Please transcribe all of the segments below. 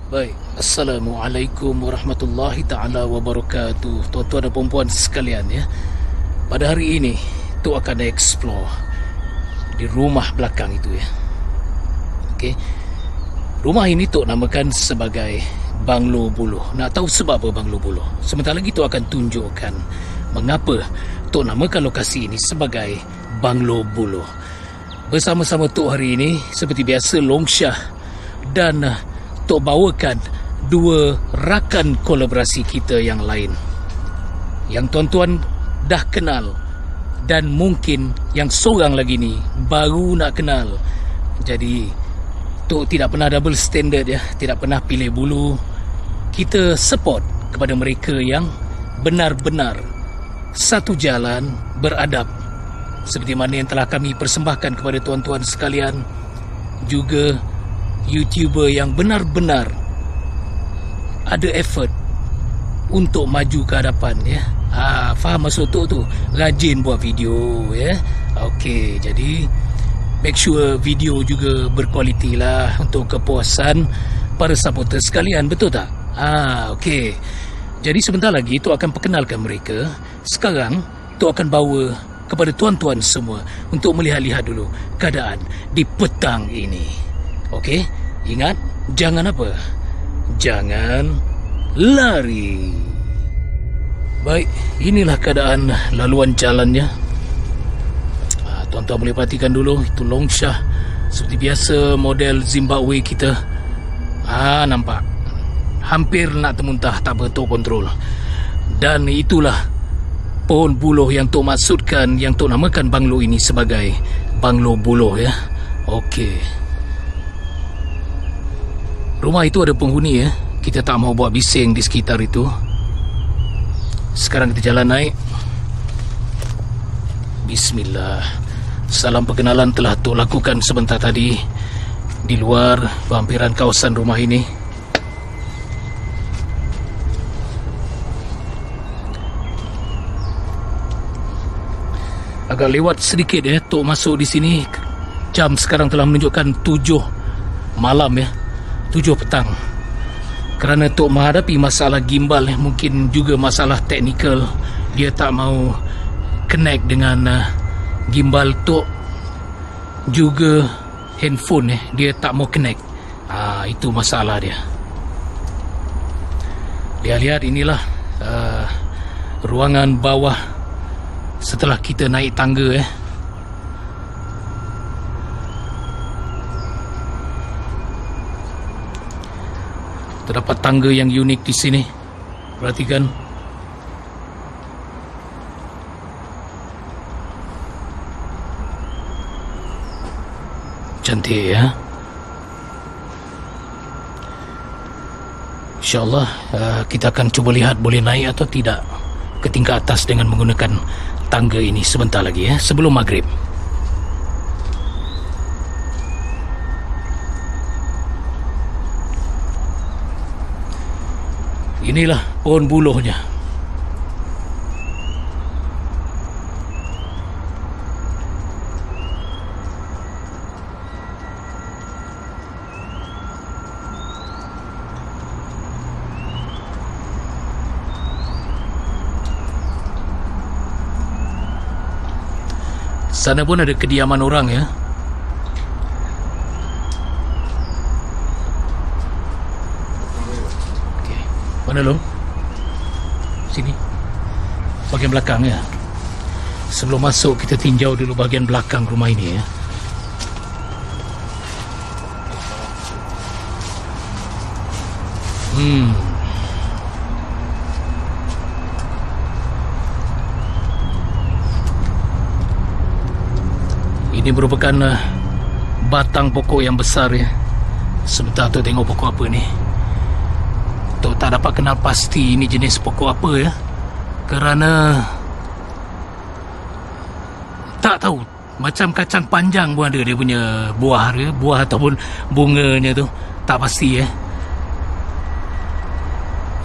Baik, Assalamualaikum warahmatullahi ta'ala wabarakatuh. Tuan-tuan dan puan-puan sekalian ya. Pada hari ini Tok akan explore di rumah belakang itu ya. Okey. Rumah ini Tok namakan sebagai Banglo Buloh. Nak tahu sebab apa Banglo Buloh? Sebentar lagi Tok akan tunjukkan mengapa Tok namakan lokasi ini sebagai Banglo Buloh. Bersama-sama Tok hari ini seperti biasa Long Shah dan Tok bawakan dua rakan kolaborasi kita yang lain yang tuan-tuan dah kenal dan mungkin yang seorang lagi ni baru nak kenal. Jadi Tok tidak pernah double standard ya, tidak pernah pilih bulu. Kita support kepada mereka yang benar-benar satu jalan beradab, seperti mana yang telah kami persembahkan kepada tuan-tuan sekalian. Juga YouTuber yang benar-benar ada effort untuk maju ke hadapan ya. Faham maksud tu? Rajin buat video ya. Okey, jadi make sure video juga berkualiti lah untuk kepuasan para supporter sekalian, betul tak? Okey. Jadi sebentar lagi tu akan perkenalkan mereka. Sekarang tu akan bawa kepada tuan-tuan semua untuk melihat-lihat dulu keadaan di petang ini. Okey, ingat, jangan apa? Jangan lari. Baik, inilah keadaan laluan jalannya. Tuan-tuan boleh perhatikan dulu, itu Long Shah. Seperti biasa model Zimbabwe kita. Nampak. Hampir nak termuntah, tak betul kontrol. Dan itulah pohon buloh yang Tok maksudkan, yang Tok namakan banglo ini sebagai Banglo Buloh ya. Okey. Rumah itu ada penghuni ya. Kita tak mau buat bising di sekitar itu. Sekarang kita jalan naik. Bismillah. Salam perkenalan telah Tok lakukan sebentar tadi di luar berhampiran kawasan rumah ini. Agak lewat sedikit ya Tok masuk di sini. Jam sekarang telah menunjukkan 7 malam ya. 7 petang. Kerana Tok menghadapi masalah gimbal, mungkin juga masalah teknikal, dia tak mau connect dengan gimbal Tok. Juga handphone dia tak mau connect. Itu masalah dia. Lihat-lihat inilah ruangan bawah setelah kita naik tangga Terdapat tangga yang unik di sini. Perhatikan. Cantik ya. InsyaAllah kita akan cuba lihat boleh naik atau tidak ke tingkat atas dengan menggunakan tangga ini sebentar lagi ya, sebelum maghrib. Inilah pohon bulohnya. Sana pun ada kediaman orang ya. Mana Long? Sini. Bahagian belakang ya. Sebelum masuk kita tinjau dulu bahagian belakang rumah ini ya. Ini merupakan batang pokok yang besar ya. Sebentar tu tengok pokok apa ni. Tok tak dapat kenal pasti ini jenis pokok apa ya. Kerana tak tahu. Macam kacang panjang pun ada dia punya buah dia. Buah ataupun bunganya tu. Tak pasti ya.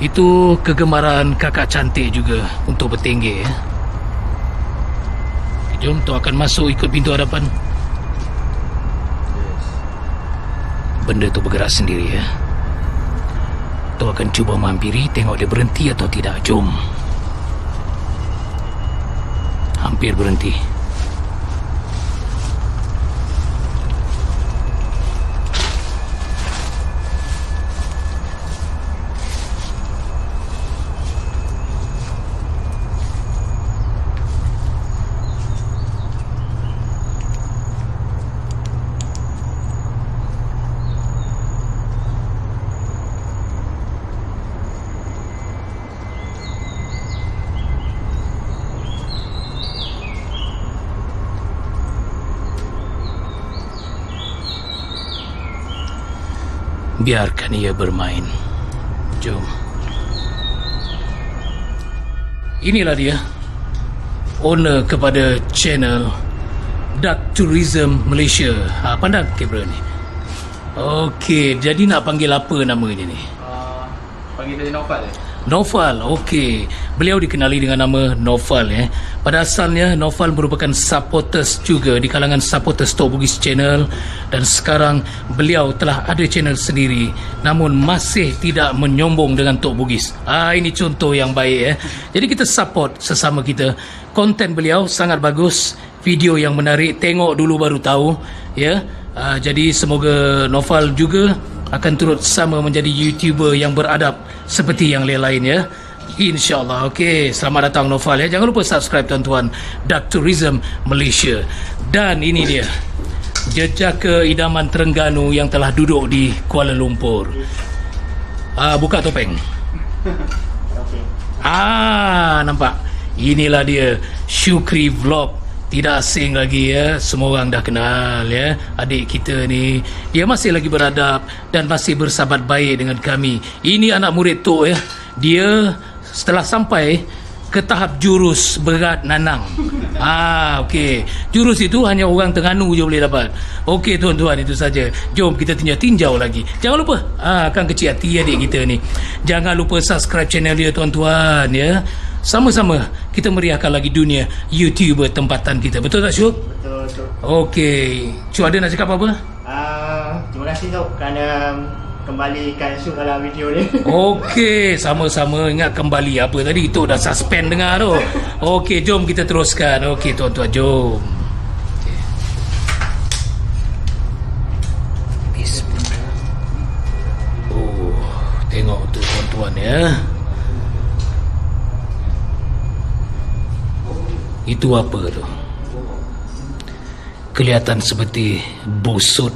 Itu kegemaran kakak cantik juga untuk bertinggi ya. Jom Tok akan masuk ikut pintu hadapan. Benda tu bergerak sendiri ya. Tu akan cuba mampiri, tengok dia berhenti atau tidak. Jom. Hampir berhenti. Biarkan ia bermain. Jom. Inilah dia, owner kepada channel Dark Tourism Malaysia. Pandang kamera ni. Okey, jadi nak panggil apa nama dia ni? Panggil dia Naufal. Naufal, okey. Beliau dikenali dengan nama Naufal. Pada asalnya, Naufal merupakan supporters juga di kalangan supporters Tok Bugis Channel. Dan sekarang, beliau telah ada channel sendiri. Namun, masih tidak menyombong dengan Tok Bugis. Ini contoh yang baik. Jadi, kita support sesama kita. Konten beliau sangat bagus. Video yang menarik. Tengok dulu baru tahu. Jadi, semoga Naufal juga akan turut sama menjadi YouTuber yang beradab seperti yang lain-lain. InsyaAllah. Okey, selamat datang Naufal. Jangan lupa subscribe tuan-tuan, Dark Tourism Malaysia. Dan ini dia, jejaka idaman Terengganu yang telah duduk di Kuala Lumpur. Buka topeng. Nampak? Inilah dia, Syukri Vlog. Tidak asing lagi, semua orang dah kenal. Adik kita ni, dia masih lagi beradab dan masih bersahabat baik dengan kami. Ini anak murid Tok. Dia setelah sampai ke tahap jurus berat nanang. Okey, jurus itu hanya orang Terengganu je boleh dapat. Okey tuan-tuan, itu saja. Jom kita tinjau lagi. Jangan lupa, kan kecil hati adik kita ni, jangan lupa subscribe channel dia tuan-tuan. Sama-sama kita meriahkan lagi dunia YouTuber tempatan kita. Betul tak Syuk? Betul. Okey, Syuk ada nak cakap apa? Terima kasih Tok kerana kembalikan Syuk dalam video ni. Okey, sama-sama. Ingat kembali apa tadi? Tok dah suspend dengar tu. Okey, jom kita teruskan. Okey tuan-tuan, jom. Bismillah. Tengok tu tuan-tuan Itu apa tu? Kelihatan seperti busut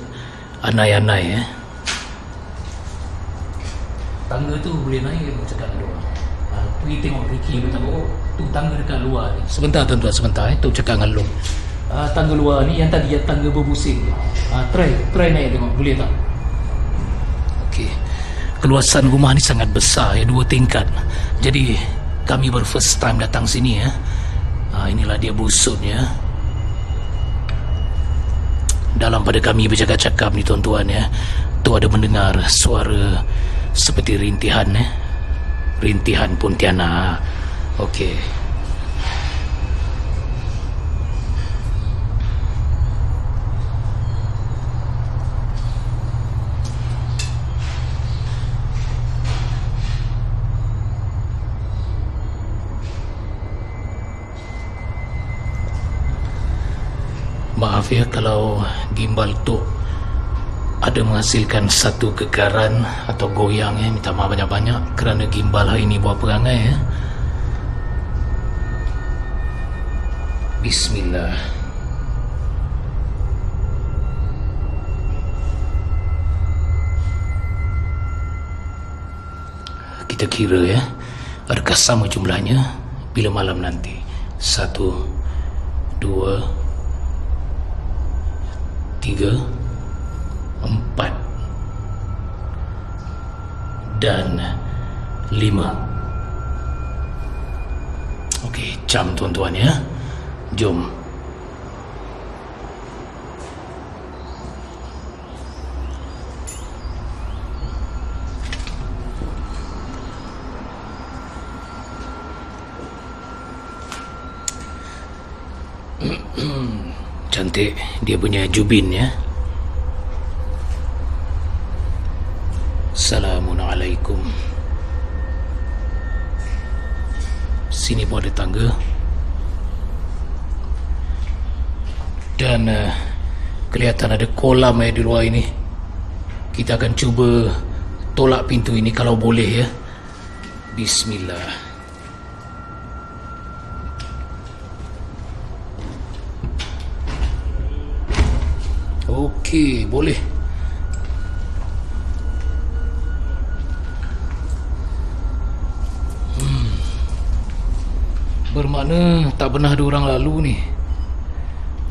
anai-anai. Tangga tu boleh naik cakap dengan orang. Pergi tengok Ricky beritahu, tu tangga dekat luar ni. Sebentar tuan-tuan, sebentar. Tu cakap dengan Long. Tangga luar ni yang tadi yang tangga berbusing tu. Try naik tengok, boleh tak? Okey. Keluasan rumah ni sangat besar 2 tingkat. Jadi kami baru first time datang sini inilah dia busutnya. Dalam pada kami bercakap-cakap ni tuan-tuan tu ada mendengar suara seperti rintihan rintihan Pontianak. Okey. Maaf kalau gimbal tu ada menghasilkan satu gegaran atau goyang minta maaf banyak-banyak kerana gimbal hari ini buat perangai Bismillah. Kita kira adakah sama jumlahnya bila malam nanti. 1, 2, 3, 4 dan 5. Okey, jam tuan-tuan Jom. Cantik dia punya jubin Assalamualaikum. Sini pun ada tangga. Dan kelihatan ada kolam di luar ini. Kita akan cuba tolak pintu ini kalau boleh ya. Bismillah. Okey, boleh. Bermakna tak pernah ada orang lalu ni.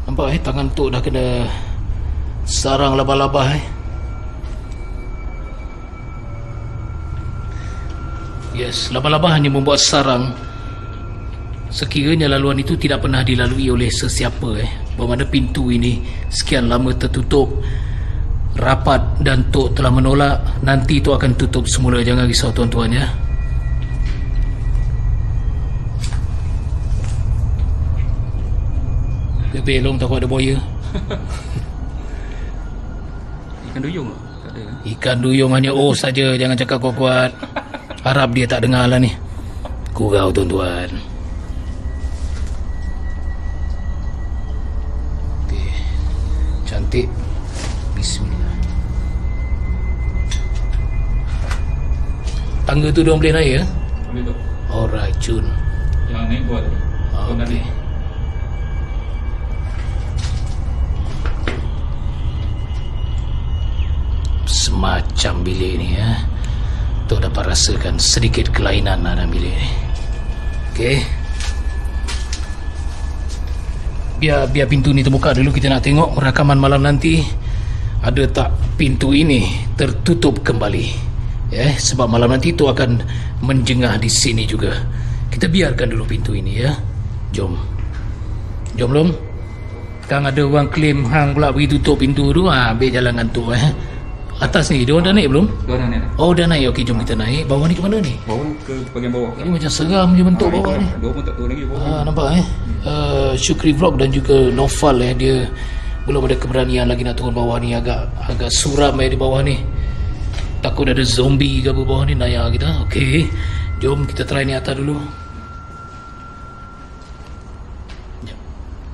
Nampak tangan Tok dah kena sarang labah-labah Yes, labah-labah hanya membuat sarang sekiranya laluan itu tidak pernah dilalui oleh sesiapa bermakna pintu ini sekian lama tertutup rapat dan Tok telah menolak. Nanti Tok akan tutup semula, jangan risau tuan-tuan ya. Belum takut ada buaya. Ikan duyung lah. Tak ada. Ikan duyung hanya saja, jangan cakap kuat-kuat. Harap dia tak dengar lah ni. Gurau tuan-tuan. Okey. Cantik. Bismillah. Tangga tu diorang boleh naik ya? Boleh tu. Alright, Jun. Yang naik buat tadi. Okey. Semacam bilik ni ya. Tok dapat rasakan sedikit kelainan dalam bilik ni. Okey. Biar pintu ni terbuka dulu, kita nak tengok rakaman malam nanti ada tak pintu ini tertutup kembali. Sebab malam nanti Tok akan menjengah di sini juga. Kita biarkan dulu pintu ini ya. Jom. Jom belum? Sekarang ada orang claim hang pula pergi tutup pintu tu. Ambil jalan ngantuk Atas ni, dia dah naik belum? Dia dah naik dah. Oh, dah naik. Okey, jom kita naik. Bawah ni ke mana ni? Bawah ke bahagian bawah. Ini macam seram je bentuk bawah ni. Dia pun tak tahu lagi bawah. Nampak Syukri Vlog dan juga Nofal dia belum ada keberanian lagi nak turun bawah ni. Agak suram di bawah ni. Takut ada zombie ke apa bawah ni, naya kita. Okey, jom kita try ni atas dulu.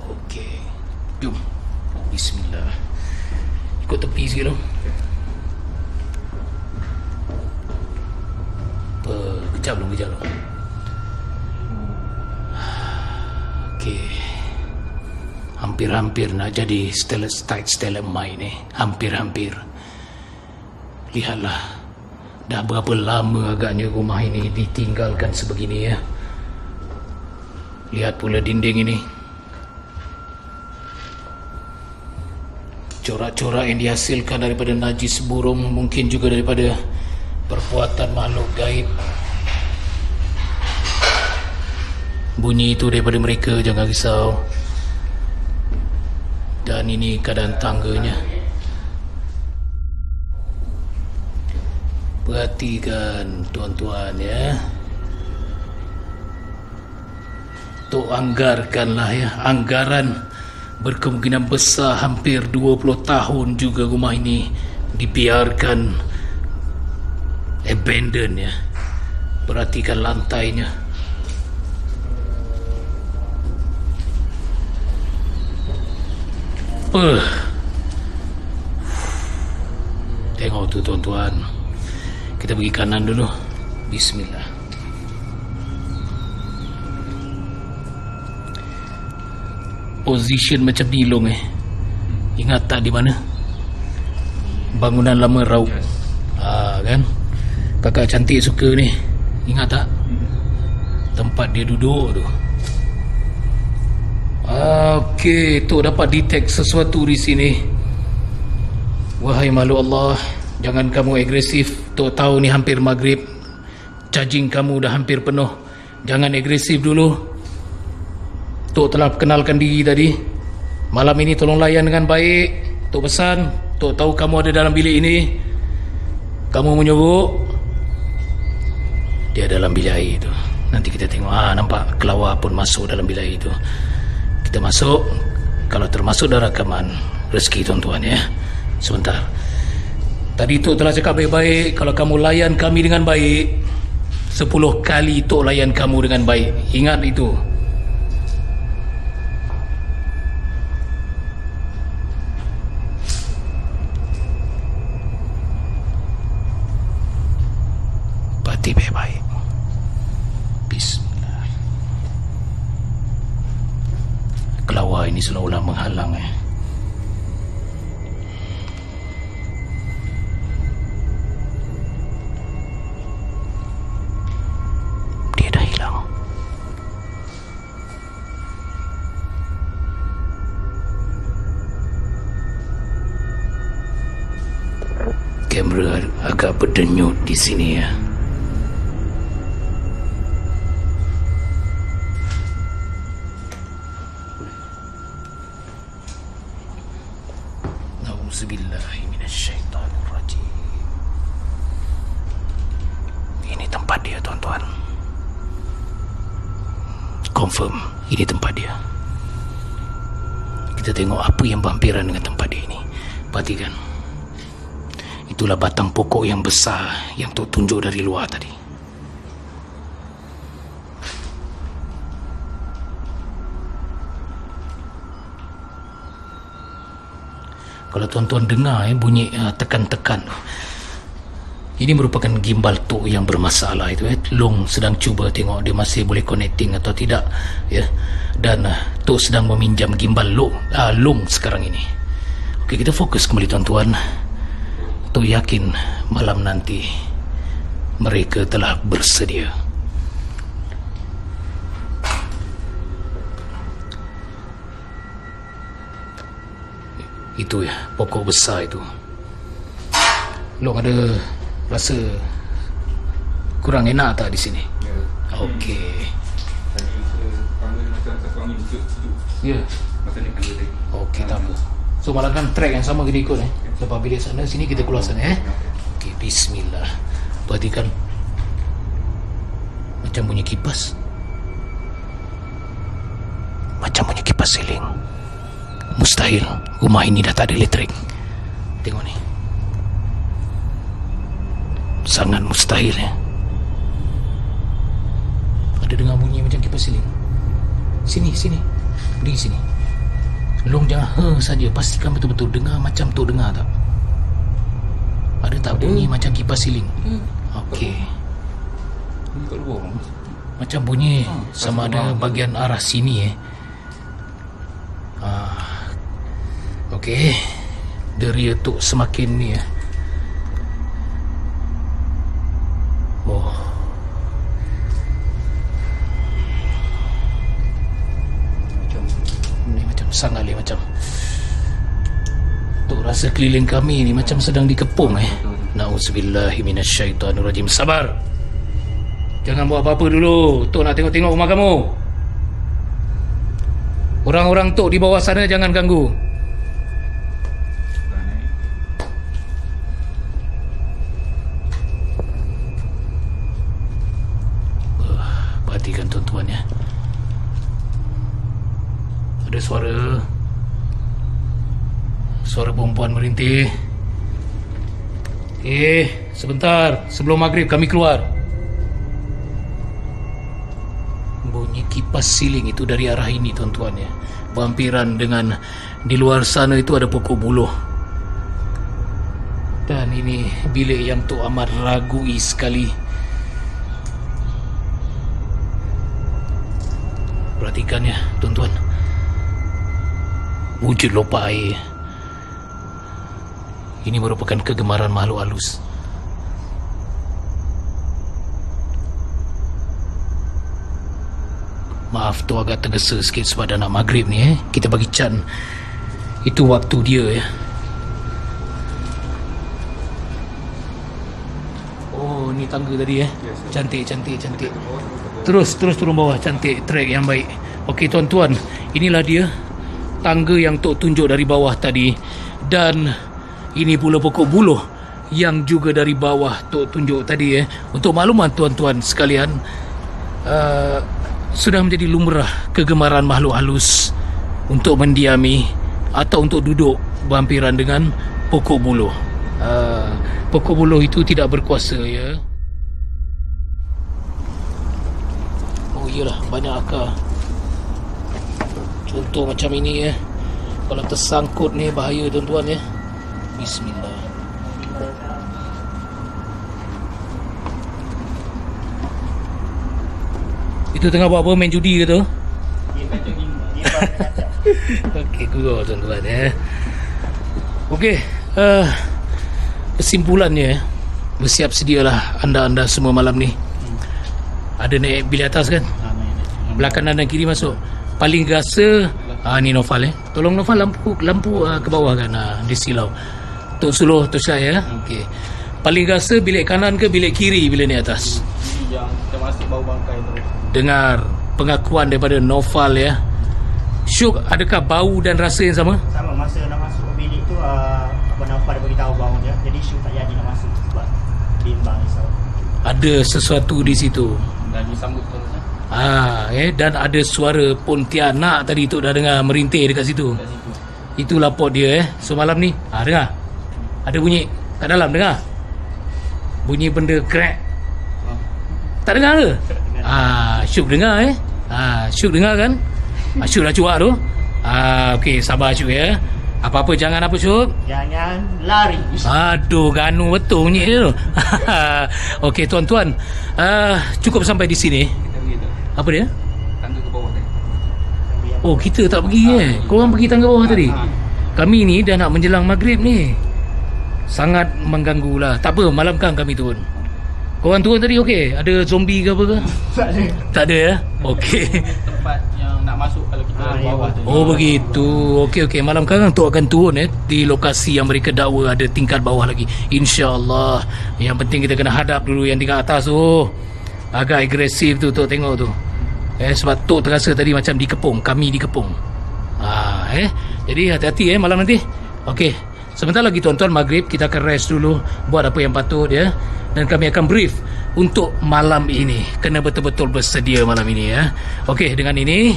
Okey, jom. Bismillah. Ikut tepi sikit dulu. Kejap belum. Okey. Hampir-hampir nak jadi stalagmite ni. Hampir-hampir. Lihatlah, dah berapa lama agaknya rumah ini ditinggalkan sebegini ya. Lihat pula dinding ini. Corak-corak yang dihasilkan daripada najis burung, mungkin juga daripada perbuatan makhluk gaib. Bunyi itu daripada mereka, jangan risau. Dan ini keadaan tangganya. Perhatikan tuan-tuan ya. Tok anggarkanlah ya. Anggaran berkemungkinan besar hampir 20 tahun juga rumah ini dibiarkan abandon ya. Perhatikan lantainya. Tengok tu tuan-tuan. Kita pergi kanan dulu. Bismillah. Position macam nilong Ingat tak di mana? Bangunan lama Raub. Kan? Kakak cantik suka ni. Ingat tak? Tempat dia duduk tu. Okey, Tok dapat detect sesuatu di sini. Wahai makhluk Allah, jangan kamu agresif. Tok tahu ni hampir maghrib. Charging kamu dah hampir penuh. Jangan agresif dulu. Tok telah kenalkan diri tadi. Malam ini tolong layan dengan baik. Tok pesan, Tok tahu kamu ada dalam bilik ini. Kamu menyuruh. Dia dalam bilik air itu. Nanti kita tengok. Nampak kelawar pun masuk dalam bilik air itu. Kita masuk. Kalau termasuk dalam rakaman, rezeki tuan-tuan ya. Sebentar. Tadi Tok telah cakap baik-baik. Kalau kamu layan kami dengan baik, 10 kali Tok layan kamu dengan baik. Ingat itu. Pati baik-baik. Bismillah. Kelawar ini seolah-olah menghalang Dia dah hilang. Kamera agak berdenyut di sini ya. Auzubillahiminasyaitanirrajim. Ini tempat dia, tuan-tuan. Confirm, ini tempat dia. Kita tengok apa yang berhampiran dengan tempat dia ini. Perhatikan. Itulah batang pokok yang besar yang Tok tunjuk dari luar tadi. Kalau tuan-tuan dengar bunyi tekan-tekan, ini merupakan gimbal Tok yang bermasalah itu. Long sedang cuba tengok dia masih boleh connecting atau tidak ya. Dan Tok sedang meminjam gimbal Long sekarang ini. Okey, kita fokus kembali tuan-tuan. Tok yakin malam nanti mereka telah bersedia. Itu ya, pokok besar itu. Long ada rasa kurang enak tak di sini? Ya. Okey. Tadi panggil macam satu angin sejuk. Ya. Masa ni panggil tadi. Okey, tak apa. So malah kan track yang sama kita ikut Lepas bilik sana, sini kita keluar sana Okey, bismillah. Perhatikan. Macam bunyi kipas. Macam bunyi kipas siling. Mustahil rumah ini dah tak ada elektrik. Tengok ni. Sangat mustahil ya. Ada dengar bunyi macam kipas siling. Sini. Berdiri sini. Long jangan saja. Pastikan betul-betul dengar macam tu dengar tak? Ada tak bunyi macam kipas siling? Okey. Ini kat luar. Macam bunyi sama ada bahagian arah sini Okey. Deria tu semakin ni Oh. Macam sangat macam tu rasa keliling kami ni macam sedang dikepung Nauzubillahiminasyaitanirrajim. Sabar. Jangan buat apa-apa dulu. Tok nak tengok-tengok rumah kamu. Orang-orang Tok di bawah sana jangan ganggu. Perhatikan tuan-tuan ya. Ada suara perempuan merintih. Sebentar sebelum maghrib kami keluar. Bunyi kipas siling itu dari arah ini tuan-tuan ya. Berhampiran dengan di luar sana itu ada pokok buluh. Dan ini bilik yang Tok amat ragui sekali. Perhatikan ya tuan-tuan. Wujud lopa air. Ini merupakan kegemaran makhluk halus. Maaf tu agak tergesa sikit sebab dah nak maghrib ni Kita bagi Chan itu waktu dia ya. Oh ni tangga tadi Cantik. Terus turun bawah. Cantik, track yang baik. Okey tuan-tuan, inilah dia tangga yang Tok tunjuk dari bawah tadi. Dan ini pula pokok buluh yang juga dari bawah Tok tunjuk tadi Untuk makluman tuan-tuan sekalian, sudah menjadi lumrah kegemaran makhluk halus untuk mendiami atau untuk duduk berhampiran dengan pokok buluh. Pokok buluh itu tidak berkuasa ya. Iyalah, banyak akar. Contoh macam ini ya. Kalau tersangkut ni bahaya tuan-tuan ya. Bismillah. Itu tengah buat apa? Main judi ke tu? Dia kacau gini. Dia kacau. Okey, gurau tuan-tuan ya. Okey, kesimpulannya, bersiap sedialah anda-anda semua malam ni. Ada naik bilik atas kan? Belakang kanan dan kiri masuk. Paling rasa ni Nofal Tolong Nofal lampu ke bawah kan. Di silau. Tok Suluh, Tok Syah ya. Okey. Paling rasa bilik kanan ke bilik kiri bila naik atas? Yang kita masuk bau bangkai tu. Dengar pengakuan daripada Nofal ya. Syuk, adakah bau dan rasa yang sama? Sama masa nak masuk bilik tu Abang Nafal dia beritahu bau dia. Jadi Syuk tak jadi nak masuk sebab bimbang risau. Ada sesuatu di situ. Dan disambut terus. Dan ada suara Pontianak tadi tu dah dengar merintih dekat situ. Kat situ. Itu lapor dia semalam ni. Dengar. Ada bunyi kat dalam, dengar. Bunyi benda crack. Tak dengar ke? Syuk dengar Syuk dengar kan? Syuk dah cuak tu. Okey, sabar Syuk ya. Apa-apa jangan apa Syuk? Jangan lari. Aduh, ganu betul bunyi dia tu. Okey tuan-tuan, cukup sampai di sini. Kita pergi tu. Apa dia? Tangga ke bawah tadi. Oh, kita tak pergi Korang pergi tangga bawah tadi. Kami ni dah nak menjelang maghrib ni. Sangat mengganggu lah. Tak apa, malam kan kami turun. Korang turun tadi okey? Ada zombie ke apa ke? Tak ada. Tak ada ya? Okey. Tempat yang nak masuk kalau kita bawah tu. Oh begitu. Okey. Malam kan tu akan turun di lokasi yang mereka dakwa ada tingkat bawah lagi. InsyaAllah. Yang penting kita kena hadap dulu yang tingkat atas tu. Agak agresif tu Tok tengok tu. Sebab Tok terasa tadi macam dikepung. Kami dikepung. Jadi hati-hati malam nanti. Okey. Sebentar lagi tuan-tuan maghrib, kita akan rest dulu, buat apa yang patut ya. Dan kami akan brief untuk malam ini. Kena betul-betul bersedia malam ini ya. Okey, dengan ini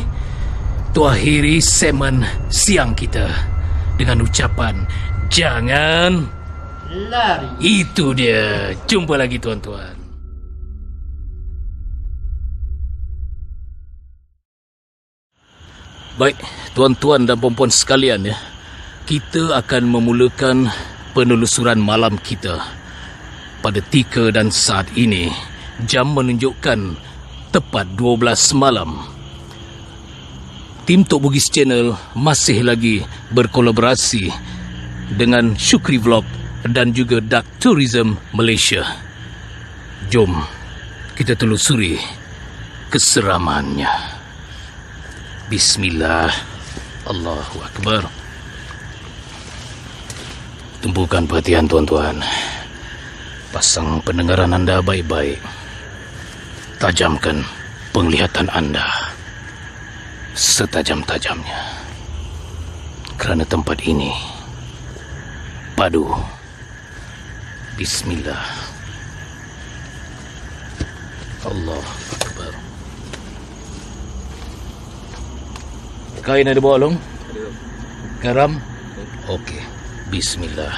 tu akhiri segmen siang kita dengan ucapan jangan Lari. Itu dia. Jumpa lagi tuan-tuan. Baik, tuan-tuan dan puan-puan sekalian ya. Kita akan memulakan penelusuran malam kita. Pada tika dan saat ini, jam menunjukkan tepat 12 malam. Tim Tok Bugis Channel masih lagi berkolaborasi dengan Syukri Vlog dan juga Dark Tourism Malaysia. Jom kita telusuri keseramannya. Bismillah. Allahu Akbar. Tumpukan perhatian tuan-tuan. Pasang pendengaran anda baik-baik. Tajamkan penglihatan anda setajam-tajamnya. Kerana tempat ini padu. Bismillah. Allahu Akbar. Kain ada bawa long? Garam? Okey. Bismillah.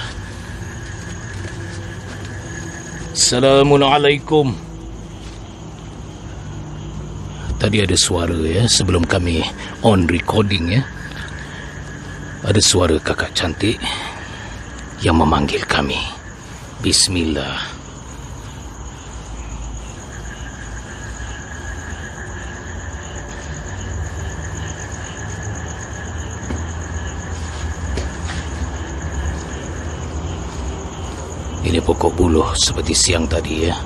Assalamualaikum. Tadi ada suara ya sebelum kami on recording ya. Ada suara kakak cantik yang memanggil kami. Bismillah. Ini pokok buluh seperti siang tadi ya.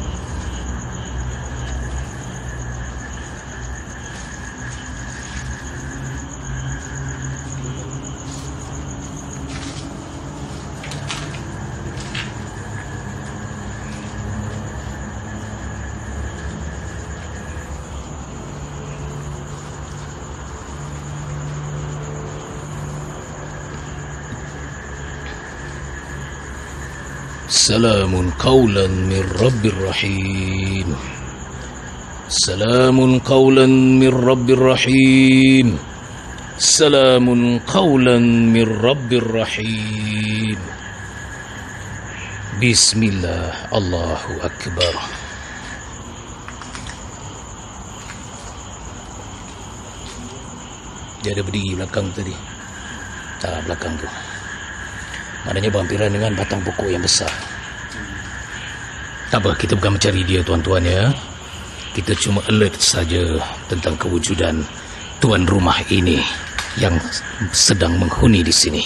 Salamun qawlan min Rabbir Rahim. Salamun qawlan min Rabbir Rahim. Salamun qawlan min Rabbir Rahim. Bismillah. Allahu Akbar. Dia ada berdiri belakang tu tadi. Belakang tu. Maknanya berhampiran dengan batang pokok yang besar. Tak apa, kita bukan mencari dia tuan-tuan ya. Kita cuma alert saja tentang kewujudan tuan rumah ini yang sedang menghuni di sini.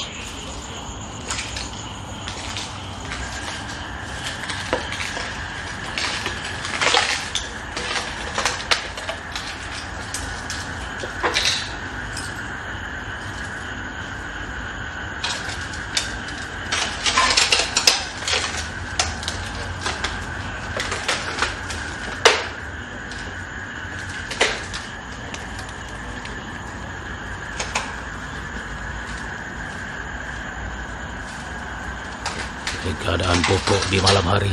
Keadaan pokok di malam hari.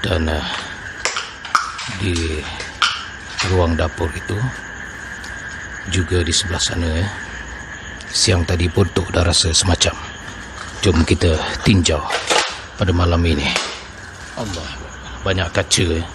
Dan di ruang dapur itu juga di sebelah sana ya. Siang tadi pun Tok dah rasa semacam. Jom kita tinjau pada malam ini. Allah, banyak kaca ya.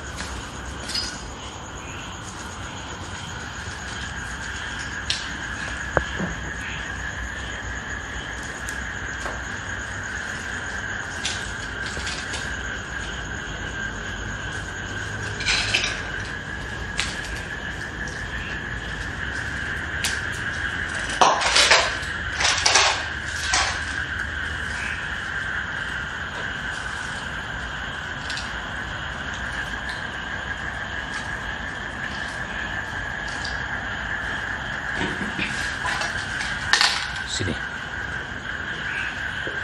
Sini.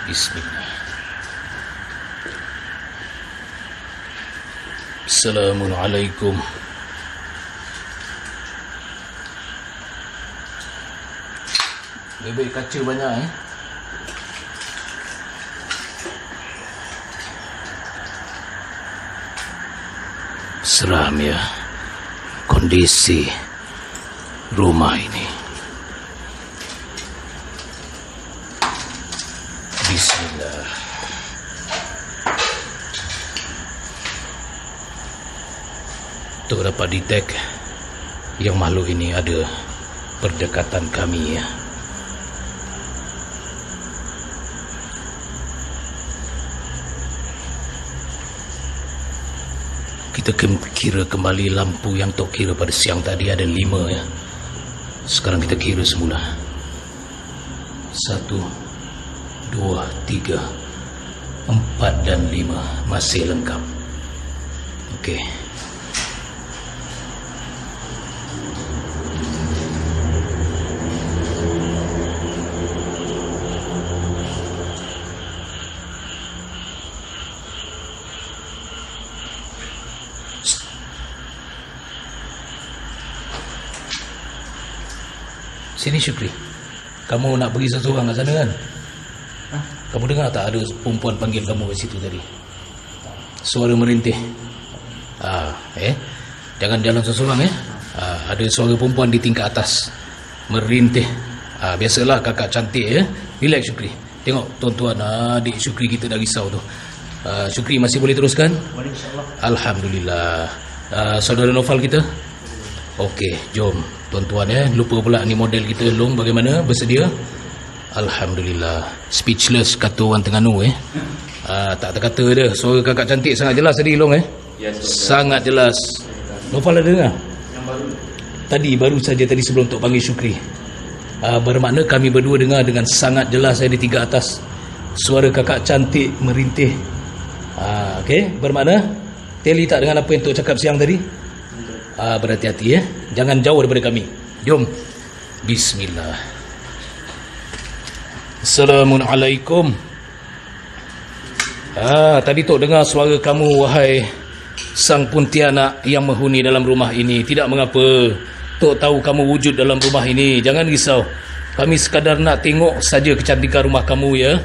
Bismillah. Assalamualaikum. Bebek kaca banyak Seram ya kondisi rumah ini. Bismillah. Untuk dapat detect yang makhluk ini ada berdekatan kami ya. Kita kira kembali lampu yang Tok kira pada siang tadi ada 5 ya. Sekarang kita kira semula. 1, 2, 3, 4 dan 5 masih lengkap. Okey. Sini Syukri. Kamu nak pergi seorang kat sana kan? Kamu dengar tak ada perempuan panggil kamu kat situ tadi? Suara merintih. Jangan jalan seorang ada suara perempuan di tingkat atas merintih. Biasalah kakak cantik ya. Relax Syukri. Tengok tuan-tuan adik Syukri kita dah risau tu. Syukri masih boleh teruskan? Boleh insya-Allah. Alhamdulillah. Saudara Nofal kita? Okey, jom tuan-tuan ya. Lupa pula ni model kita Long bagaimana? Bersedia? Alhamdulillah. Speechless kata orang Terengganu tak terkata dia. Suara kakak cantik sangat jelas tadi Long Yes, sangat jelas. Nofal ada dengar? Yang baru. Tadi baru saja tadi sebelum Tok panggil Syukri. Bermakna kami berdua dengar dengan sangat jelas di tingkat atas. Suara kakak cantik merintih. Okey, bermakna teli tak dengan apa yang Tok cakap siang tadi? Berhati-hati ya. Jangan jauh daripada kami. Jom. Bismillah. Assalamualaikum. Tadi Tok dengar suara kamu wahai sang Pontianak yang menghuni dalam rumah ini. Tidak mengapa. Tok tahu kamu wujud dalam rumah ini. Jangan risau. Kami sekadar nak tengok saja kecantikan rumah kamu ya.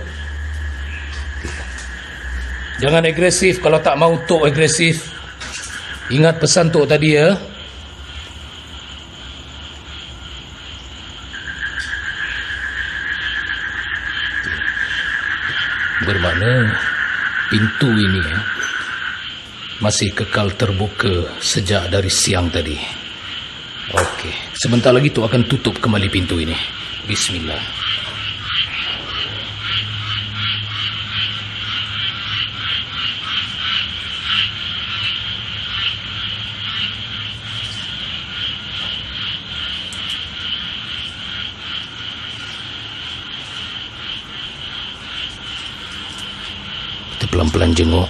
Jangan agresif. Kalau tak mau Tok agresif. Ingat pesan Tok tadi ya. bermakna pintu ini masih kekal terbuka sejak dari siang tadi. Okey, sebentar lagi tu akan tutup kembali pintu ini. Bismillah. Kita pelan-pelan jenguk.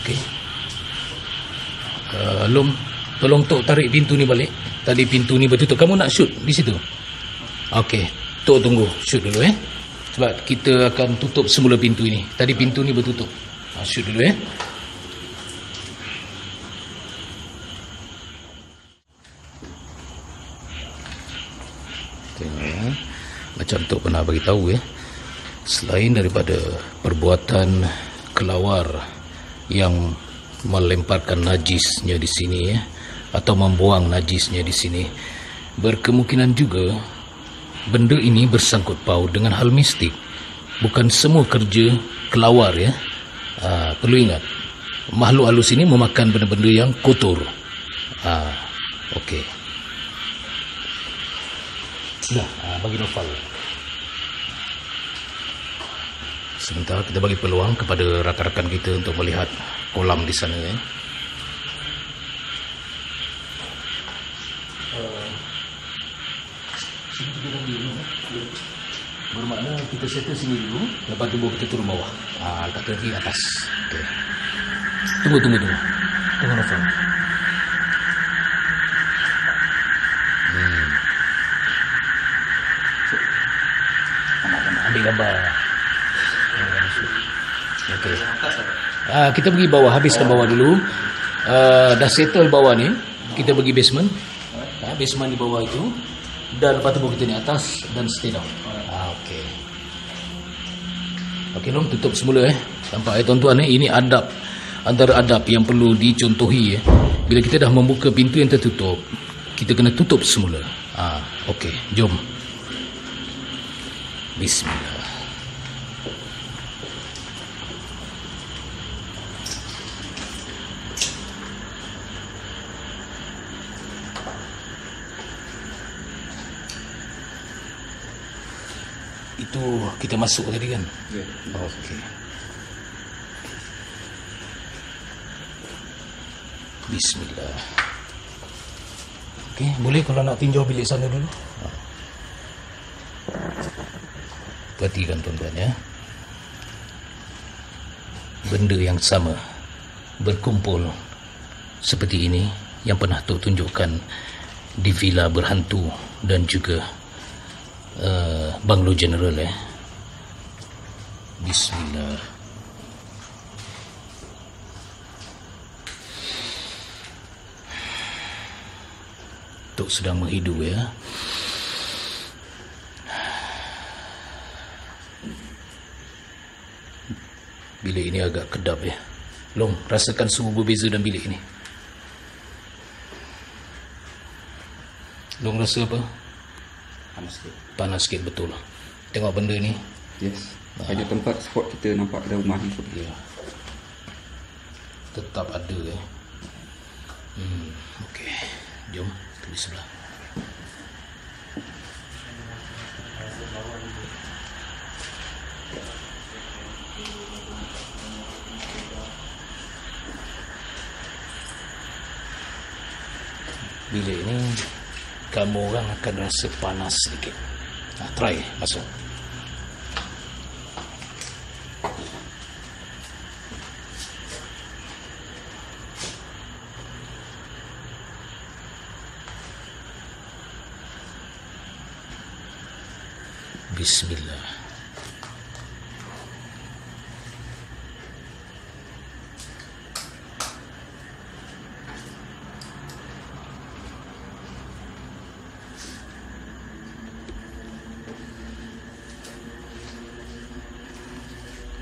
Okey. Long, tolong Tok tarik pintu ni balik. Tadi pintu ni bertutup. Kamu nak shoot di situ? Okey. Tok tunggu. Shoot dulu Sebab kita akan tutup semula pintu ini. Tadi pintu ni bertutup. Shoot dulu Tengok Macam Tok pernah bagi tahu selain daripada perbuatan kelawar yang melemparkan najisnya di sini atau membuang najisnya di sini, berkemungkinan juga benda ini bersangkut paut dengan hal mistik. Bukan semua kerja kelawar perlu ingat, makhluk halus ini memakan benda-benda yang kotor. Okey. Dah, bagi Nofal. Sebentar kita bagi peluang kepada rakan-rakan kita untuk melihat kolam di sana Bermakna kita settle sini dulu, lepas tu kita turun bawah. Kata di atas. Okey. Tunggu. Tunggu Nofal. Ambil gambar. Okey. Kita pergi bawah, habiskan bawah dulu. Dah settle bawah ni, kita pergi basement. Basement di bawah itu, dan lepas tu kita ni atas dan stay down. Okey. Okey, Long, tutup semula Nampak tuan-tuan ini adab, antara adab yang perlu dicontohi Bila kita dah membuka pintu yang tertutup, kita kena tutup semula. Okey, jom. Bismillah. Itu kita masuk tadi kan? Ya. Okey. Bismillah. Okey, boleh kalau nak tinjau bilik sana dulu. Perhatikan tuan-tuan benda yang sama berkumpul seperti ini yang pernah Tok tunjukkan di villa berhantu dan juga Banglo General Bismillah. Tok sedang menghidu Bilik ini agak kedap Long, rasakan suhu berbeza dalam bilik ini. Long rasa apa? Panas sikit betul. Tengok benda ni. Yes. Ada tempat spot kita nampak dalam rumah ni. Ya. Tetap ada Okey. Jom ke di sebelah. Bilik ni kamu orang akan rasa panas sedikit. Try masuk. Bismillah.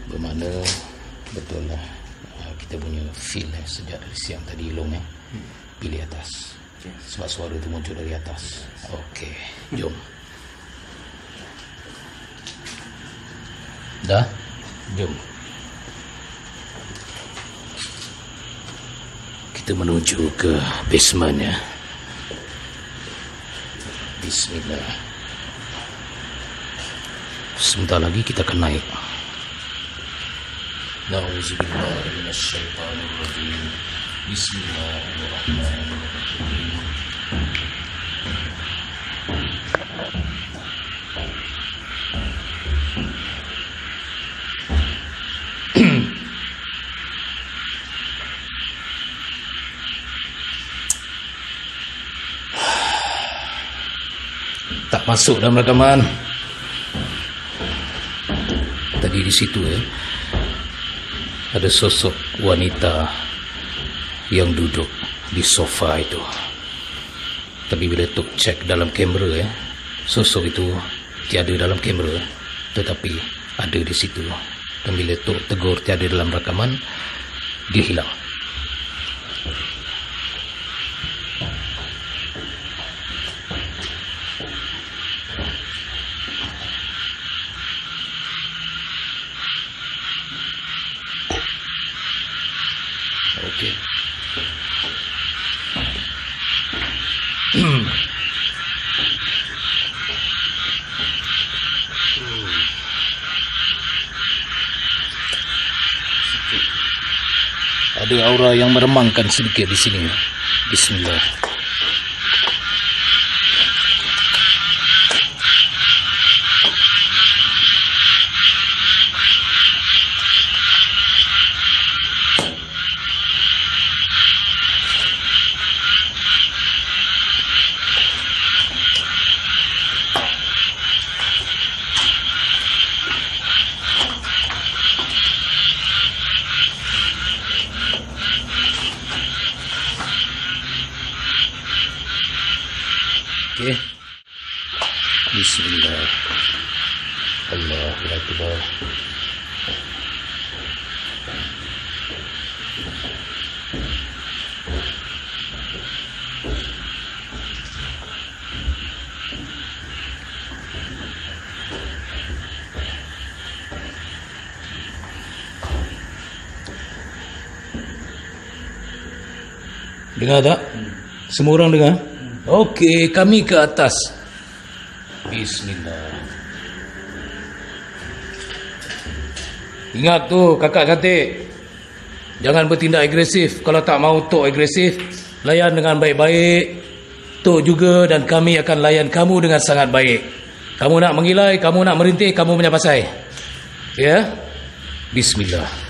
Bermakna betul lah, kita kita punya feel sejak dari siang tadi Long pilih atas. Sebab suara tu muncul dari atas. Okey, jom. Dah? Jom. Kita menuju ke basement ya. Bismillah. Sebentar lagi kita akan naik. Na'udzubillahi minasyaitanir rajim. Bismillahirrahmanirrahim. Tak masuk dalam rekaman. Tadi di situ ada sosok wanita yang duduk di sofa itu. Tapi bila Tok cek dalam kamera sosok itu tiada dalam kamera, tetapi ada di situ. Dan bila Tok tegur tiada dalam rakaman, dia hilang. Okey. Ada aura yang meremangkan sedikit di sini. Bismillah. Okey. Bismillah. Allahu Akbar. Dengar tak? Semua orang dengar? Okey, kami ke atas. Bismillah. Ingat tu kakak cantik, jangan bertindak agresif. Kalau tak mau Tok agresif, layan dengan baik-baik. Tok juga dan kami akan layan kamu dengan sangat baik. Kamu nak mengilai, kamu nak merintih, kamu punya pasal. Ya? Bismillah.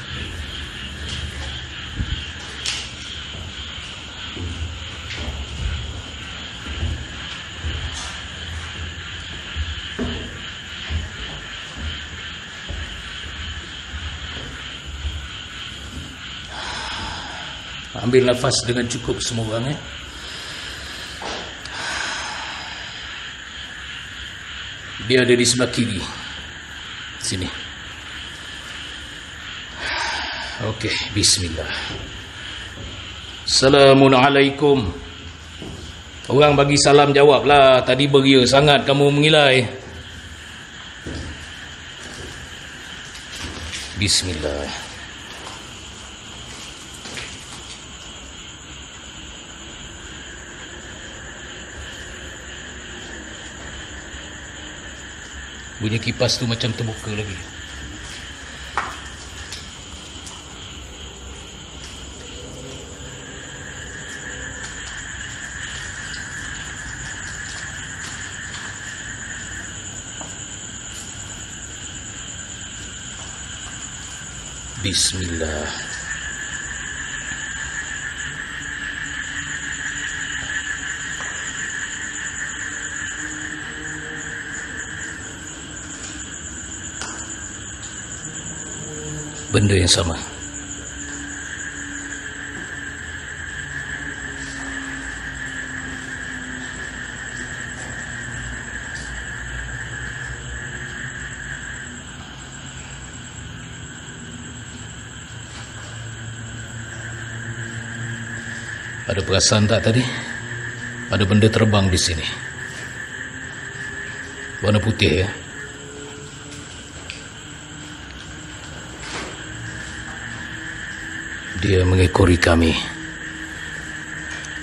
Ambil nafas dengan cukup semua orang Dia ada di sebelah kiri. Sini. Okey, bismillah. Assalamualaikum. Orang bagi salam jawablah. Tadi beria sangat kamu mengilai. Bismillah. Bunyi kipas tu macam terbuka lagi. Bismillah. Benda yang sama. Ada perasan tak tadi? Ada benda terbang di sini. Warna putih ya. Dia mengekori kami.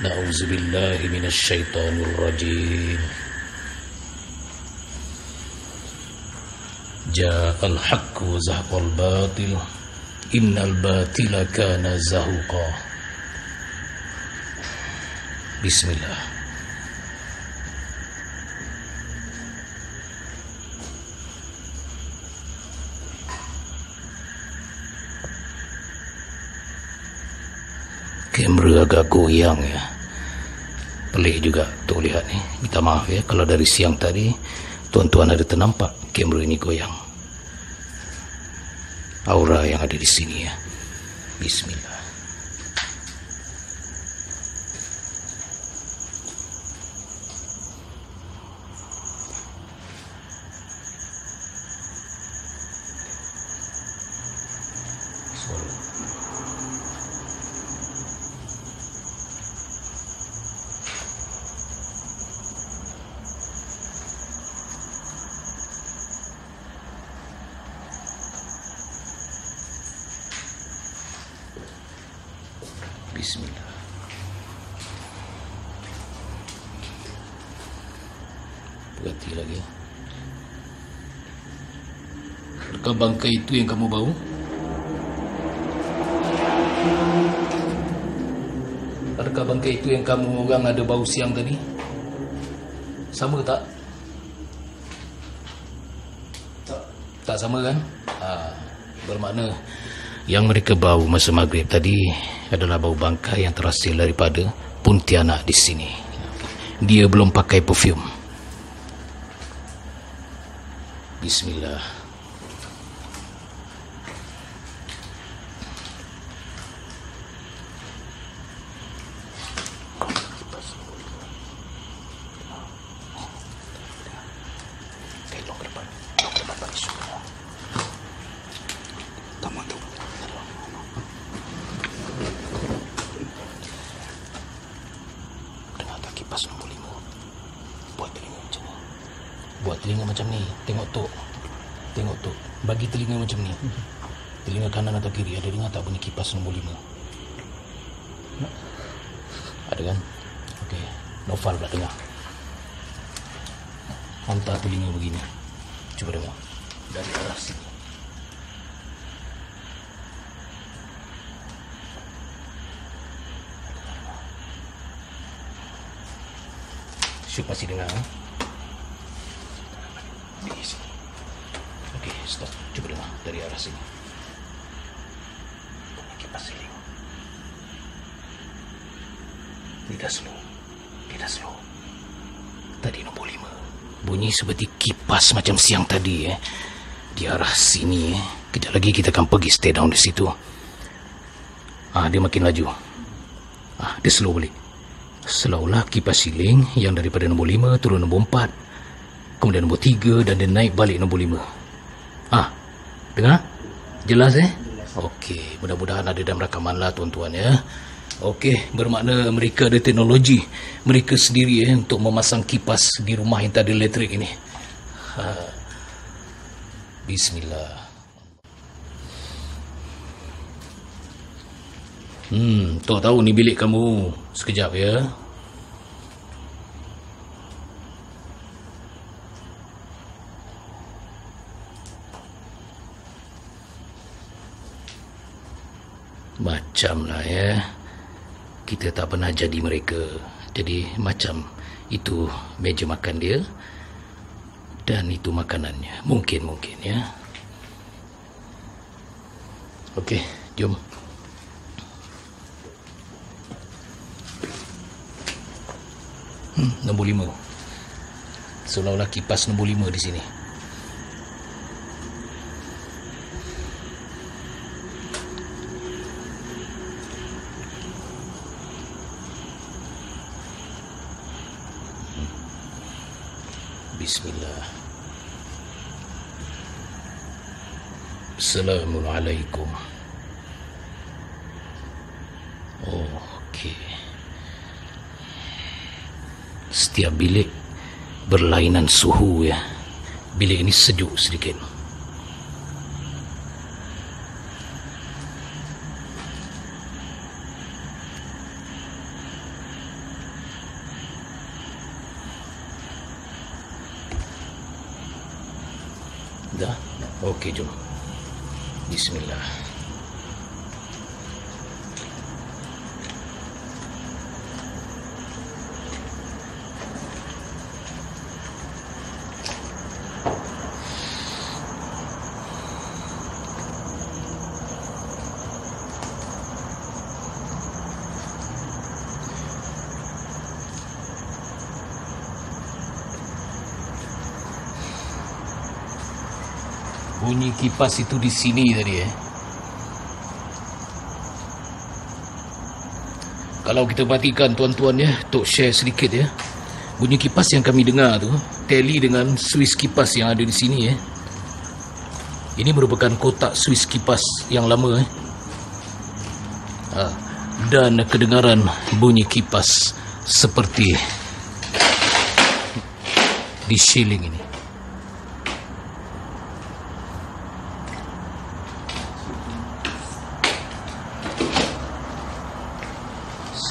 Na'udzubillahi minasyaitonir rajim. Ja'al haqqu wa zahaqal batil. Innal batila kana zahuqa. Bismillah. Kamera agak goyang ya. Pelik juga tuh lihat nih. Minta maaf ya kalau dari siang tadi tuan-tuan ada ternampak kamera ini goyang. Aura yang ada di sini ya. Bismillah. Bismillah. Berhenti lagi. Adakah bangkai itu yang kamu bau? Adakah bangkai itu yang kamu orang ada bau siang tadi? Sama tak? Tak sama kan? Bermakna yang mereka bau masa maghrib tadi adalah bau bangkai yang terhasil daripada Pontianak di sini. Dia belum pakai perfume. Bismillah. Kipas nombor 5. Buat telinga macam ni. Tengok tu. Bagi telinga macam ni. Telinga kanan atau kiri. Ada dengar tak bunyi kipas nombor 5? Ada kan? Okey. Nofal pula dengar. Hantar telinga begini. Cuba dengar. Dari arah sini. Syuk masih dengar. Di sini. Okey, stop. Cuba dengar dari arah sini. Bunyi kipas siling. Tidak slow. Tadi nombor 5. Bunyi seperti kipas macam siang tadi di arah sini. Kejap lagi kita akan pergi stay down di situ. Dia makin laju. Dia slow balik. Seolah-olah kipas siling yang daripada nombor 5 turun nombor 4, kemudian nombor 3 dan dia naik balik nombor 5. Dengar? Jelas Okey, mudah-mudahan ada dalam rakaman lah tuan-tuan ya. Okey, bermakna mereka ada teknologi mereka sendiri untuk memasang kipas di rumah yang tak ada elektrik ini. Bismillah. Tok tahu ni bilik kamu. Sekejap ya. Macamlah ya. Kita tak pernah jadi mereka. Jadi macam itu meja makan dia dan itu makanannya. Mungkin ya. Okey, jom. Nombor 5. Seolah-olah kipas nombor 5 di sini. Bismillah. Assalamualaikum. Okey. Setiap bilik berlainan suhu ya. Bilik ini sejuk sedikit. Dah? Okey, jom. Bismillah. Bunyi kipas itu di sini tadi ya. Kalau kita perhatikan tuan-tuan ya, Tok share sedikit ya. Bunyi kipas yang kami dengar tu tally dengan suis kipas yang ada di sini ya. Ini merupakan kotak suis kipas yang lama ya. Dan kedengaran bunyi kipas seperti di shilling ini.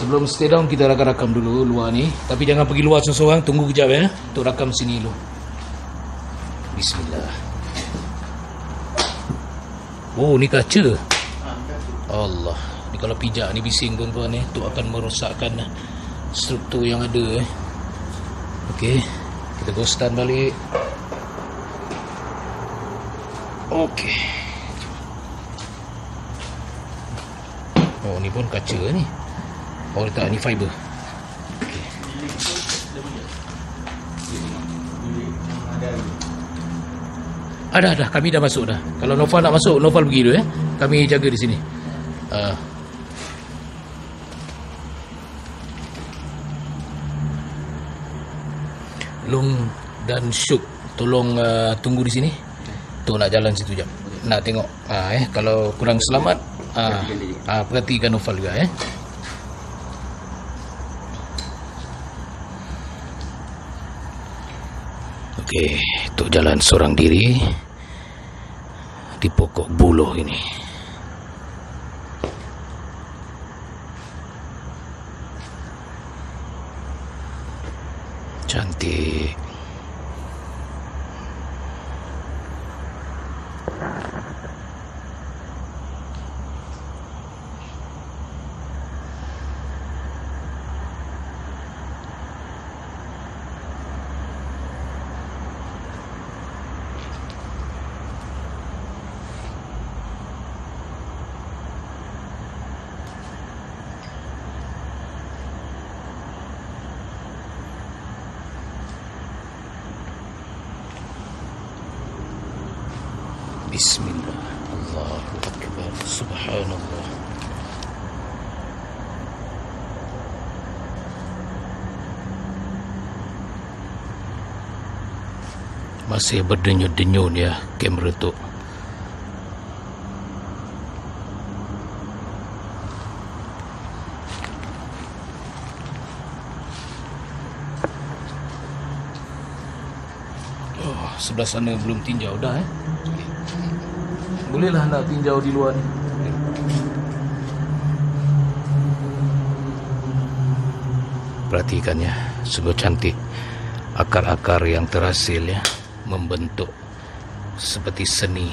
Sebelum stay down kita rakam dulu luar ni. Tapi jangan pergi luar seorang-seorang. Tunggu kejap ya. Untuk rakam sini dulu. Bismillah. Oh ni kaca. Allah. Ni kalau pijak ni bising tuan-tuan ni. Itu akan merosakkan struktur yang ada Okey. Kita go stand balik. Okey. Oh ni pun kaca ni. Oh letak ni fiber. Okay. Ada kami dah masuk dah. Kalau Noval nak masuk, Noval pergi dulu ya. Kami jaga di sini. Long dan Syuk tolong tunggu di sini. Tu nak jalan situ jap. Nak tengok kalau kurang selamat perhatikan Noval juga ya. Okey, untuk jalan seorang diri di pokok buluh ini. Cantik. Bismillah. Allahu Akbar. Subhanallah. Masih berdenyut-denyut ya kamera tu. Oh, sebelah sana belum tinjau dah Bolehlah nak tinjau di luar ni. Perhatikan ya, sungguh cantik. Akar-akar yang terhasil ya, membentuk seperti seni.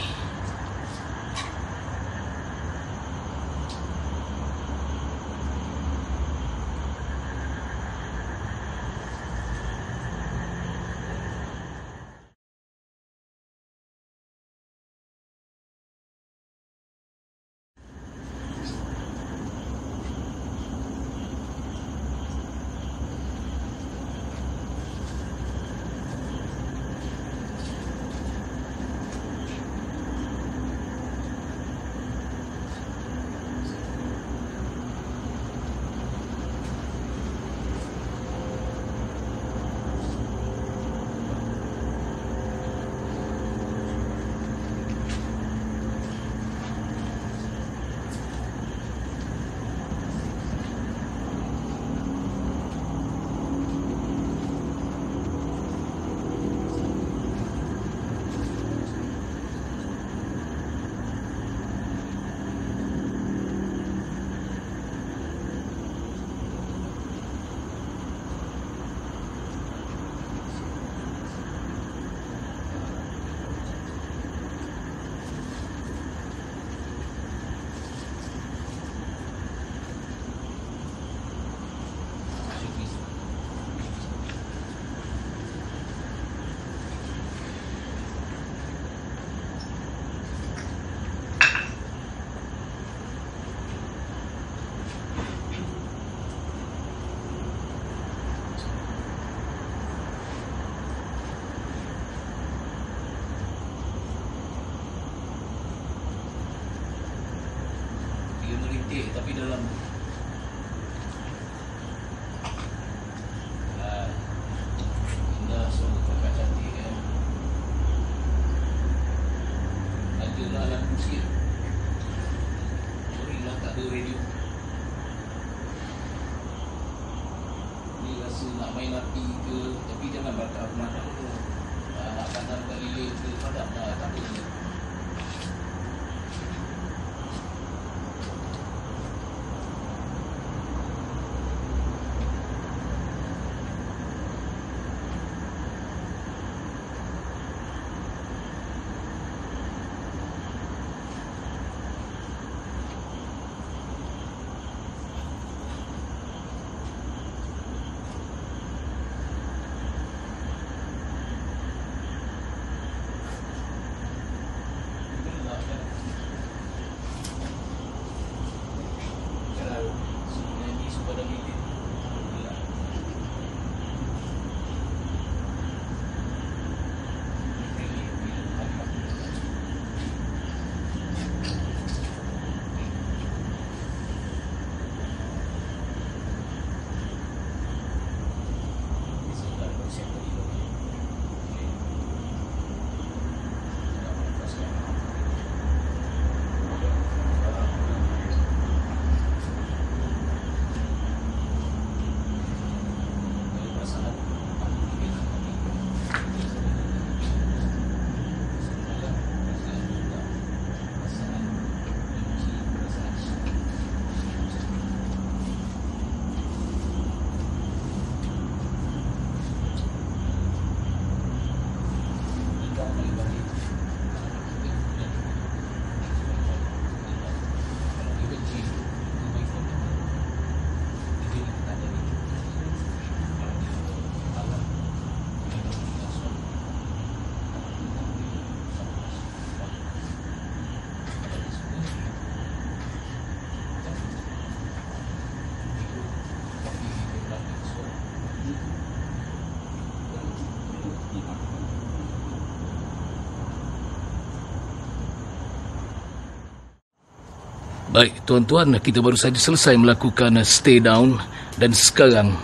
Baik, tuan-tuan, kita baru saja selesai melakukan stay down dan sekarang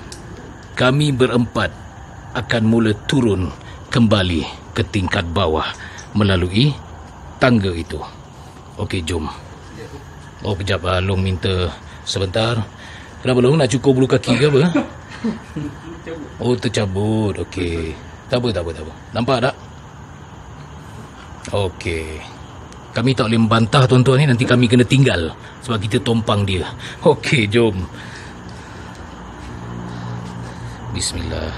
kami berempat akan mula turun kembali ke tingkat bawah melalui tangga itu. Okey, jom. Oh, kejap, Long minta sebentar. Kenapa Long? Nak cukur bulu kaki ke apa? Oh, tercabut. Okey. Tak apa. Nampak tak? Okey. Kami tak boleh membantah tuan-tuan ni, nanti kami kena tinggal sebab kita tompang dia. Okey, jom. Bismillah.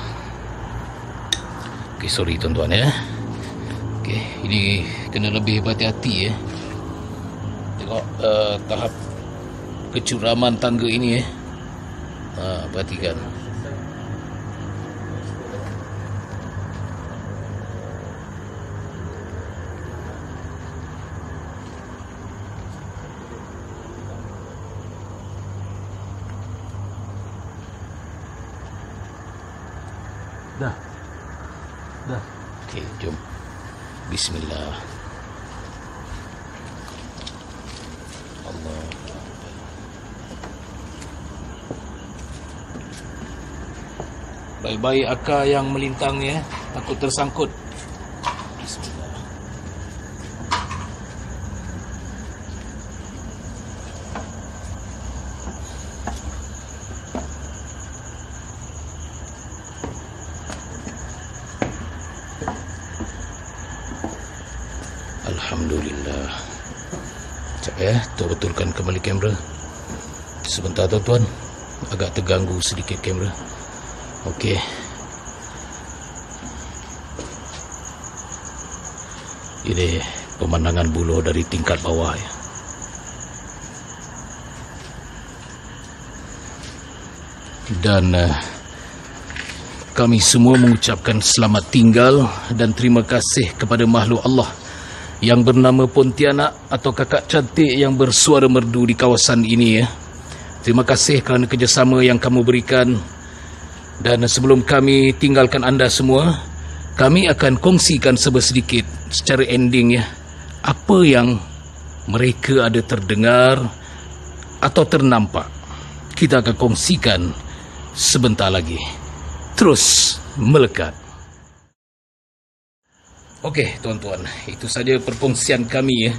Okey, sorry tuan-tuan ya. Okey, ini kena lebih berhati-hati ya. Tengok tahap kecuraman tangga ini ya. Perhatikan. Dah. Okey, jom. Bismillah. Allah. Baik-baik akar yang melintang ya, takut tersangkut. Bismillah. Alhamdulillah. Sekejap ya, tuan betulkan kembali kamera. Sebentar tuan-tuan, agak terganggu sedikit kamera. Okey. Ini pemandangan buluh dari tingkat bawah ya. Dan kami semua mengucapkan selamat tinggal dan terima kasih kepada makhluk Allah yang bernama Pontianak atau kakak cantik yang bersuara merdu di kawasan ini ya. Terima kasih kerana kerjasama yang kamu berikan. Dan sebelum kami tinggalkan anda semua, kami akan kongsikan sedikit secara ending ya, apa yang mereka ada terdengar atau ternampak. Kita akan kongsikan sebentar lagi. Terus melekat. Okey tuan-tuan, itu saja perkongsian kami ya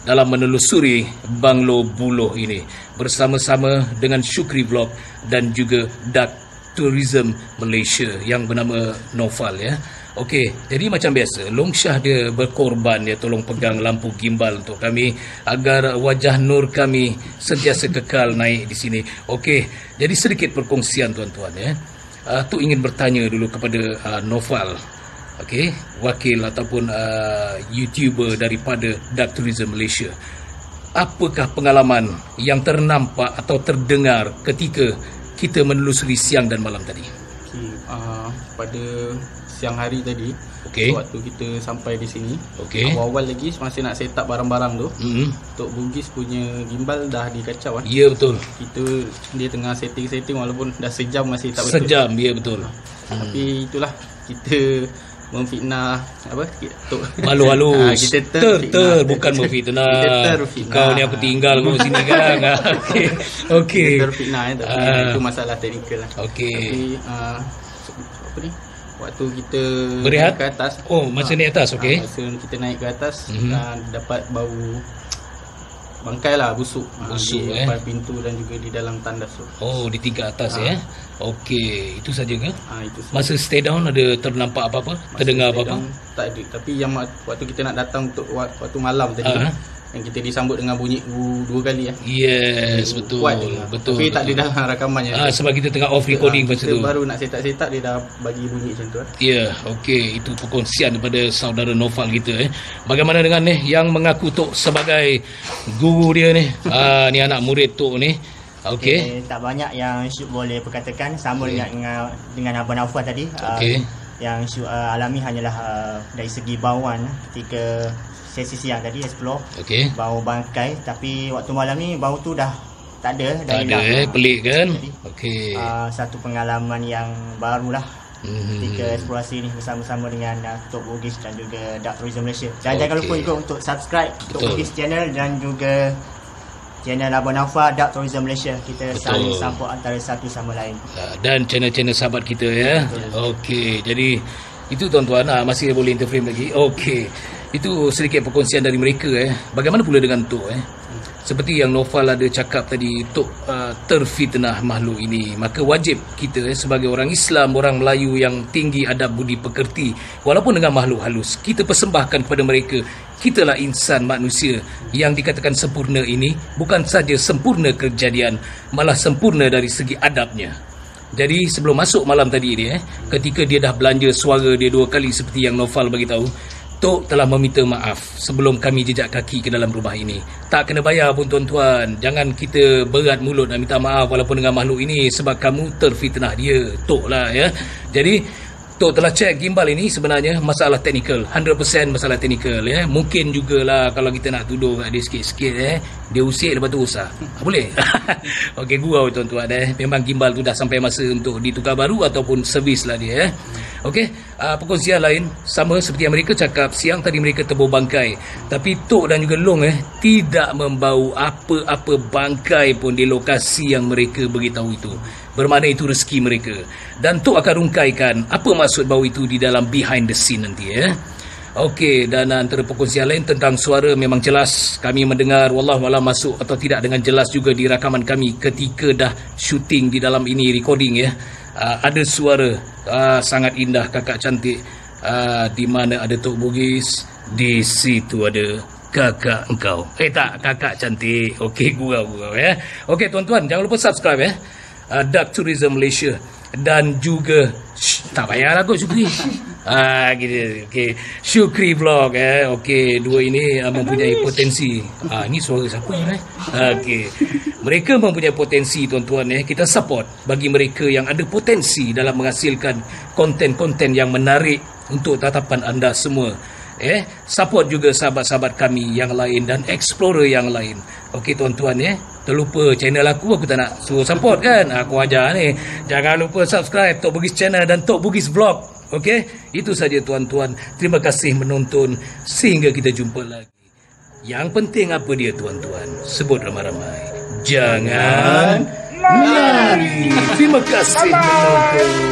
dalam menelusuri Banglo Buluh ini bersama-sama dengan Syukri Vlog dan juga Dak Tourism Malaysia yang bernama Naufal ya. Okey, jadi macam biasa, Long Syah dia berkorban, dia tolong pegang lampu gimbal untuk kami agar wajah nur kami sentiasa kekal naik di sini. Okey, jadi sedikit perkongsian tuan-tuan ya. Tu ingin bertanya dulu kepada Naufal. Okey, wakil ataupun YouTuber daripada Dark Tourism Malaysia. Apakah pengalaman yang ternampak atau terdengar ketika kita menelusuri siang dan malam tadi? Pada siang hari tadi, waktu kita sampai di sini, awal-awal lagi masih nak set up barang-barang tu, Tok Bugis punya gimbal dah dikacau. Ya betul. Dia tengah setting-setting walaupun dah sejam masih tak betul. Sejam, ya betul. Tapi itulah, kita memfitnah Tok. Malu-malu. Kita bukan memfitnah. Kita terfitnah. Kau ni aku tinggal kau sini kan. Okey. Kita terfitnah itu masalah teknikal lah. Okey. Tapi waktu kita berehat naik ke atas, masa naik atas, masa kita naik ke atas, dapat bau bangkai lah, busuk di depan pintu dan juga di dalam tandas tu. Di tingkat atas ya. Okey, itu saja ke? Itu saja. Masa stay down ada ternampak apa-apa? Terdengar apa-apa? Tak ada. Tapi yang waktu kita nak datang untuk waktu malam tadi, yang kita disambut dengan bunyi 2 kali ya. Yes, betul. Betul. Tapi tak ada dalam rakamannya. Sebab kita tengah off recording masa tu. Kita baru nak set up dia dah bagi bunyi macam tu. Ya, okey, itu perkongsian daripada saudara Naufal kita Bagaimana dengan yang mengaku Tok sebagai guru dia ni? Ni anak murid Tok ni. Okey. Tak banyak yang Syuk boleh perkatakan sama dengan Abang Naufal tadi. Yang Syuk alami hanyalah dari segi bauan ketika sesi siang tadi explore bau bangkai, tapi waktu malam ni bau tu dah tak ada, dah hilang. Pelik kan? Okey. Satu pengalaman yang barulah ketika eksplorasi ni bersama-sama dengan Tok Bugis dan juga Dark Tourism Malaysia. Dan jangan lupa juga untuk subscribe Tok Bugis channel dan juga channel Abang Naufal Dark Tourism Malaysia. Kita saling support antara satu sama lain. Dan channel-channel sahabat kita ya. Okey, jadi itu tuan-tuan, masih boleh interframe lagi. Okey. Itu sedikit perkongsian dari mereka Bagaimana pula dengan Tok Seperti yang Naufal ada cakap tadi, Tok terfitnah makhluk ini. Maka wajib kita sebagai orang Islam, orang Melayu yang tinggi adab budi pekerti, walaupun dengan makhluk halus, kita persembahkan kepada mereka. Kitalah insan manusia yang dikatakan sempurna ini. Bukan saja sempurna kejadian, malah sempurna dari segi adabnya. Jadi sebelum masuk malam tadi ni ketika dia dah belanja suara dia 2 kali seperti yang Naufal bagi tahu, Tok telah meminta maaf sebelum kami jejak kaki ke dalam rumah ini. Tak kena bayar pun tuan-tuan. Jangan kita berat mulut nak minta maaf walaupun dengan makhluk ini, sebab kamu terfitnah dia. Tok lah ya. Jadi Tok telah cek gimbal ini sebenarnya masalah teknikal, 100% masalah teknikal Mungkin jugalah kalau kita nak tuduh kat dia sikit-sikit dia usik lepas tu usah. Boleh? Okey, gurau tuan-tuan Memang gimbal tu dah sampai masa untuk ditukar baru ataupun servis lah dia Okey, perkongsian lain sama seperti yang mereka cakap, siang tadi mereka tebus bangkai, tapi Tok dan juga Long tidak membau apa-apa bangkai pun di lokasi yang mereka beritahu itu. Bermakna itu rezeki mereka. Dan Tok akan rungkaikan apa maksud bau itu di dalam behind the scene nanti Okey, dan antara perkongsian lain tentang suara memang jelas kami mendengar, wallahualam masuk atau tidak dengan jelas juga di rakaman kami ketika dah syuting di dalam ini, recording ada suara sangat indah, kakak cantik. Di mana ada Tok Bugis, di situ ada kakak engkau. Tak, kakak cantik. Okey, gurau-gurau Okey tuan-tuan, jangan lupa subscribe Dark Tourism Malaysia dan juga tak payahlah kot Syukri. Gitu. Okey, Syukri Vlog Okey, dua ini mempunyai potensi. Ni suara siapa ni okey. Mereka mempunyai potensi tuan-tuan kita support bagi mereka yang ada potensi dalam menghasilkan konten-konten yang menarik untuk tatapan anda semua. Support juga sahabat-sahabat kami yang lain dan explorer yang lain. Okey tuan-tuan terlupa channel aku tak nak suruh support kan. Aku ajar ni. Jangan lupa subscribe Tok Bugis channel dan Tok Bugis Vlog. Okey, itu saja tuan-tuan. Terima kasih menonton. Sehingga kita jumpa lagi. Yang penting apa dia tuan-tuan? Sebut ramai-ramai. Jangan lari. Terima kasih menonton.